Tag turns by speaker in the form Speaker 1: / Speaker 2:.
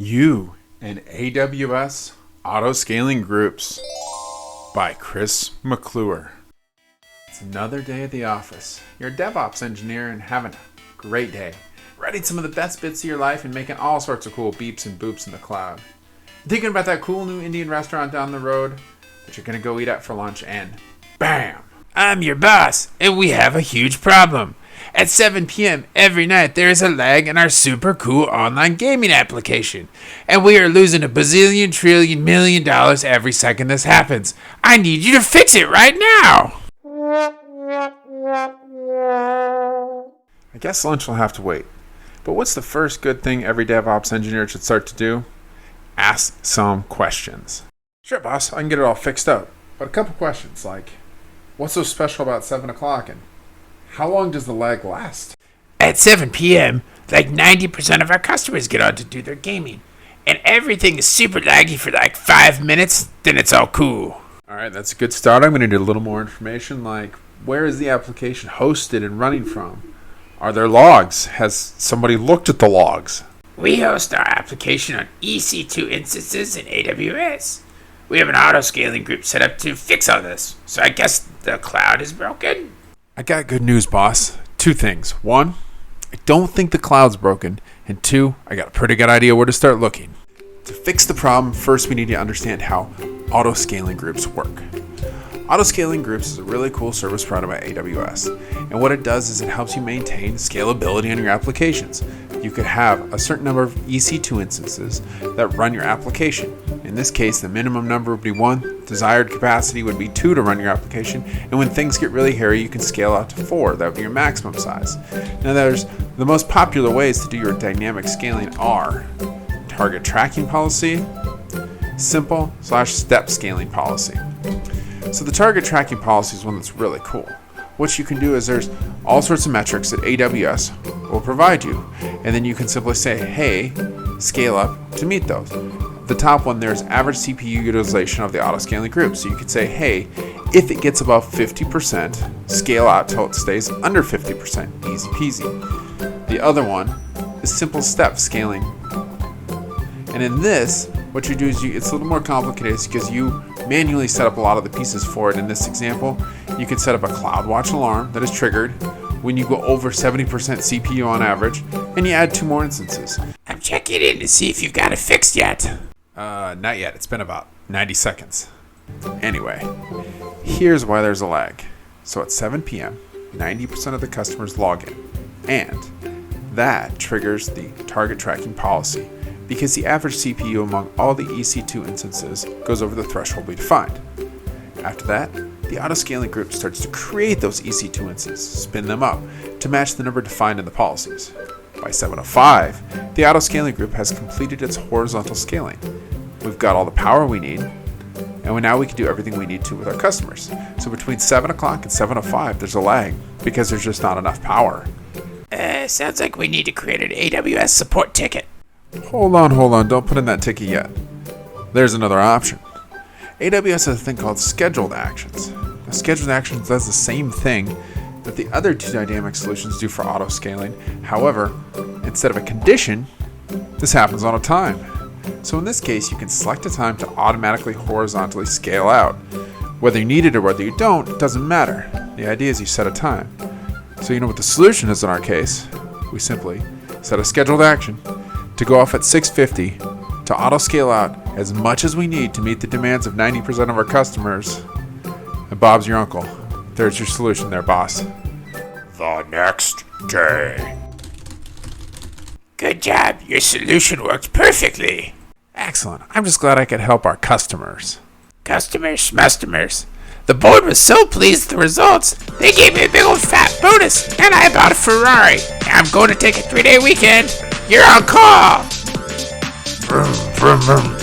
Speaker 1: You and AWS Auto-Scaling Groups by Chris McClure. It's another day at the office. You're a DevOps engineer and having a great day. Writing some of the best bits of your life and making all sorts of cool beeps and boops in the cloud. Thinking about that cool new Indian restaurant down the road that you're going to go eat at for lunch and BAM!
Speaker 2: I'm your boss, and we have a huge problem. At 7 p.m. every night, there is a lag in our super cool online gaming application, and we are losing a bazillion trillion million dollars every second this happens. I need you to fix it right now!
Speaker 1: I guess lunch will have to wait. But what's the first good thing every DevOps engineer should start to do? Ask some questions. Sure, boss, I can get it all fixed up. But a couple questions like, what's so special about 7 o'clock and how long does the lag last?
Speaker 2: At 7 p.m., like 90% of our customers get on to do their gaming, and everything is super laggy for like 5 minutes, then it's all cool.
Speaker 1: Alright, that's a good start. I'm going to need a little more information like, where is the application hosted and running from? Are there logs? Has somebody looked at the logs?
Speaker 2: We host our application on EC2 instances in AWS. We have an auto-scaling group set up to fix all this, so I guess the cloud is broken.
Speaker 1: I got good news, boss. 2 things. 1, I don't think the cloud's broken. And 2, I got a pretty good idea where to start looking. To fix the problem, first we need to understand how auto-scaling groups work. Auto-scaling groups is a really cool service provided by AWS. And what it does is it helps you maintain scalability on your applications. You could have a certain number of EC2 instances that run your application. In this case, the minimum number would be 1, desired capacity would be 2 to run your application, and when things get really hairy, you can scale out to 4. That would be your maximum size. Now, there's the most popular ways to do your dynamic scaling are target tracking policy, simple/step scaling policy. So the target tracking policy is one that's really cool. What you can do is there's all sorts of metrics that AWS will provide you, and then you can simply say, hey, scale up to meet those. The top one there is average CPU utilization of the auto-scaling group. So you could say, hey, if it gets above 50%, scale out till it stays under 50%. Easy peasy. The other one is simple step scaling. And in this, what you do is it's a little more complicated because you manually set up a lot of the pieces for it. In this example, you can set up a CloudWatch alarm that is triggered when you go over 70% CPU on average, and you add 2 more instances.
Speaker 2: I'm checking in to see if you've got it fixed yet.
Speaker 1: Not yet. It's been about 90 seconds. Anyway, here's why there's a lag. So at 7 p.m., 90% of the customers log in, and that triggers the target tracking policy because the average CPU among all the EC2 instances goes over the threshold we defined. After that, the auto-scaling group starts to create those EC2 instances, spin them up to match the number defined in the policies. By 7:05, the auto-scaling group has completed its horizontal scaling. We've got all the power we need, and now we can do everything we need to with our customers. So between 7 o'clock and 7:05, there's a lag because there's just not enough power.
Speaker 2: Sounds like we need to create an AWS support ticket.
Speaker 1: Hold on, don't put in that ticket yet. There's another option. AWS has a thing called scheduled actions. Now, scheduled actions does the same thing that the other 2 dynamic solutions do for auto-scaling. However, instead of a condition, this happens on a time. So in this case, you can select a time to automatically horizontally scale out. Whether you need it or whether you don't, it doesn't matter. The idea is you set a time. So you know what the solution is in our case? We simply set a scheduled action to go off at 6:50 to auto-scale out as much as we need to meet the demands of 90% of our customers. And Bob's your uncle. There's your solution there, boss.
Speaker 2: The next day. Good job. Your solution works perfectly.
Speaker 1: Excellent. I'm just glad I could help our customers.
Speaker 2: Customers. The board was so pleased with the results, they gave me a big old fat bonus, and I bought a Ferrari. I'm going to take a 3-day weekend. You're on call.
Speaker 1: Vroom, vroom, vroom.